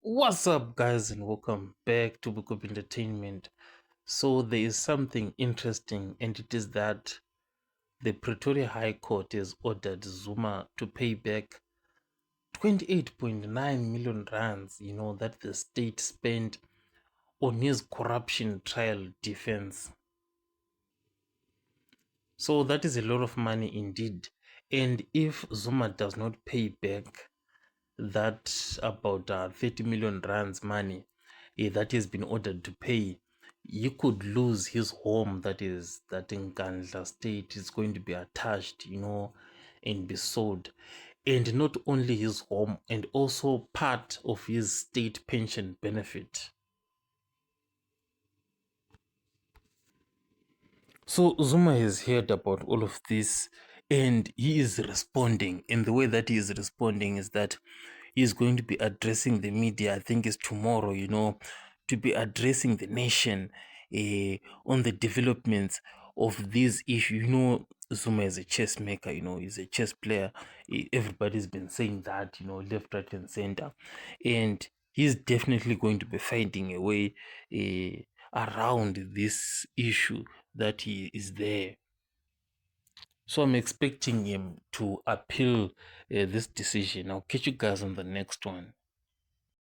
What's up, guys, and welcome back to Book of Entertainment. So, there is something interesting, and it is that the Pretoria High Court has ordered Zuma to pay back 28.9 million rands, that the state spent on his corruption trial defense. So, that is a lot of money indeed. And if Zuma does not pay back that about 30 million rands money that has been ordered to pay, you could lose his home that in Nkandla state is going to be attached, and be sold. And not only his home, and also part of his state pension benefit. So Zuma has heard about all of this and he is responding. And the way that he is responding is that he is going to be addressing the media. I think it's tomorrow, to be addressing the nation on the developments of this issue. Zuma is a chess maker, he's a chess player. Everybody's been saying that, left, right, and center. And he's definitely going to be finding a way around this issue that he is there. So I'm expecting him to appeal this decision. I'll catch you guys on the next one.